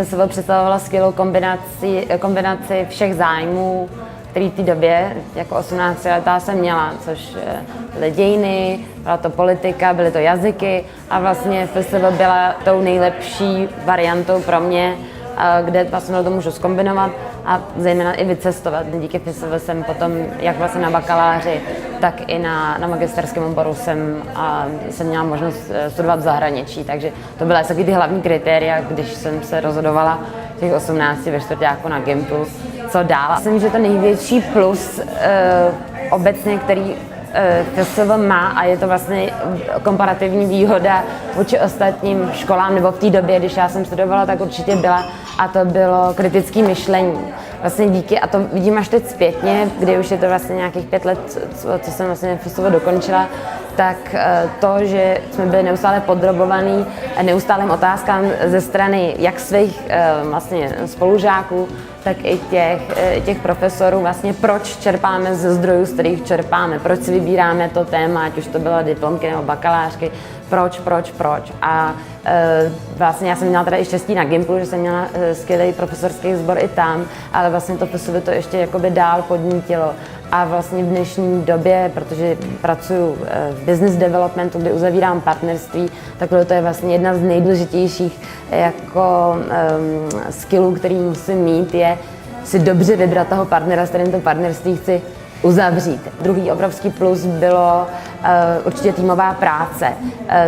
FSV představovala skvělou kombinaci všech zájmů, který v té době jako 18letá jsem měla, což byly dějiny, byla to politika, byly to jazyky a vlastně FSV byla tou nejlepší variantou pro mě, kde vlastně to můžu zkombinovat a zejména i vycestovat. Díky FSV jsem potom, jak vlastně na bakaláři, tak i na magisterském oboru jsem měla možnost studovat v zahraničí, takže to byly taky ty hlavní kritéria, když jsem se rozhodovala v těch 18 ve čtvrťáku na Gimplu, co dál. Myslím, že to největší plus obecně, který FSV má a je to vlastně komparativní výhoda vůči ostatním školám, nebo v té době, když já jsem studovala, tak určitě byla, a to bylo kritické myšlení. Vlastně díky, a to vidím až teď zpětně, kdy už je to vlastně nějakých 5 let, co jsem vlastně FSV dokončila, tak to, že jsme byli neustále podrobovaní neustálým otázkám ze strany jak svých vlastně spolužáků, tak i těch profesorů, vlastně proč čerpáme ze zdrojů, z kterých čerpáme, proč si vybíráme to téma, ať už to byla diplomky nebo bakalářky, proč. A vlastně já jsem měla teda i štěstí na Gimplu, že jsem měla skvělý profesorský sbor i tam, ale vlastně to FSV to ještě jakoby dál podnítilo. A vlastně v dnešní době, protože pracuji v business developmentu, kde uzavírám partnerství, tak to je vlastně jedna z nejdůležitějších jako skillů, který musím mít, je si dobře vybrat toho partnera, s kterým to partnerství chci uzavřít. Druhý obrovský plus bylo určitě týmová práce.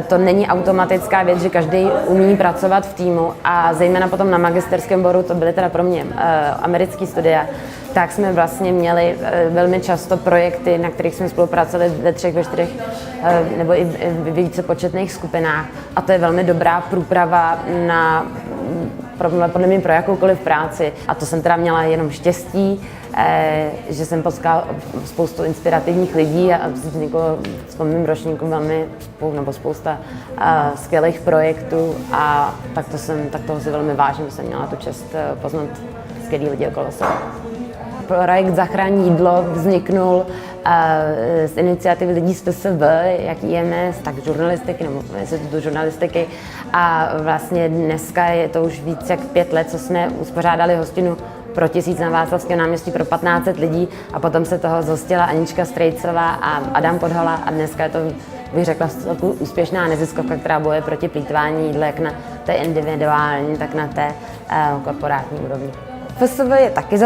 To není automatická věc, že každý umí pracovat v týmu a zejména potom na magisterském oboru, to byly teda pro mě americké studia, tak jsme vlastně měli velmi často projekty, na kterých jsme spolupracovali ve 3, ve 4 nebo i v více početných skupinách. A to je velmi dobrá průprava podle mě pro jakoukoliv práci. A to jsem teda měla jenom štěstí, že jsem potkala spoustu inspirativních lidí a vzniklo v tom mým ročníku spousta skvělých projektů a tak toho si velmi vážím, že jsem měla tu čest poznat skvělý lidi okolo sebe. Projekt Zachraň jídlo vzniknul z iniciativy lidí z FSV, jak IMS, tak žurnalistiky, nebo institutu žurnalistiky. A vlastně dneska je to už víc jak 5 let, co jsme uspořádali hostinu pro 1000 na Václavském náměstí pro 1500 lidí a potom se toho zhostila Anička Strejcová a Adam Podhola a dneska je to, bych řekla, úspěšná neziskovka, která bojuje proti plýtvání jídla jak na té individuální, tak na té korporátní úrovni. FSV je taky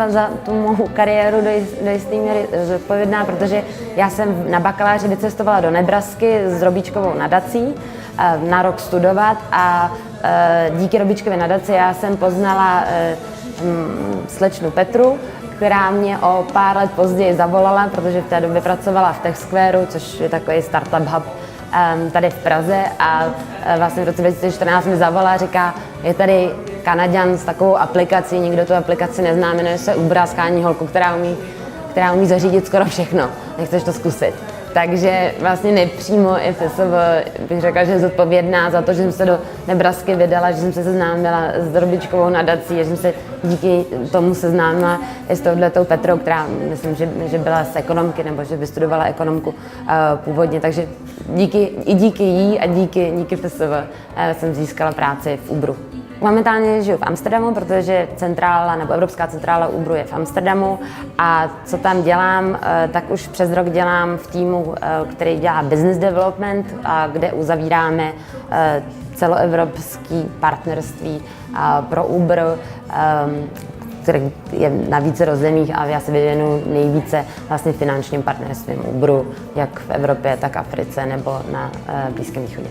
za tu mou kariéru do jisté míry zodpovědná, protože já jsem na bakaláři vycestovala do Nebrasky s Robíčkovou nadací na rok studovat a díky Robíčkově nadaci já jsem poznala slečnu Petru, která mě o pár let později zavolala, protože v té době pracovala v Tech Squareu, což je takový startup hub tady v Praze a vlastně v roce 2014 mi zavolala a říká, je tady Kanaďan s takovou aplikací, nikdo tu aplikaci nezná, jmenuje se Uber a schání holku, která umí zařídit skoro všechno. Nechceš to zkusit? Takže vlastně nepřímo i FSV bych řekla, že je zodpovědná za to, že jsem se do Nebrasky vydala, že jsem se seznámila s Robíčkovou nadací, že jsem se díky tomu seznámila i s touhletou Petrou, která myslím, že byla z ekonomky nebo že vystudovala ekonomku původně. Takže díky jí a díky FSV jsem získala práci v Uberu. Momentálně žiju v Amsterdamu, protože centrála nebo evropská centrála Uberu je v Amsterdamu a co tam dělám, tak už přes rok dělám v týmu, který dělá business development a kde uzavíráme celoevropský partnerství pro Uber, který je na více zemích a já se věnuju nejvíce vlastně finančním partnerstvím Uberu, jak v Evropě, tak Africe nebo na Blízkém východě.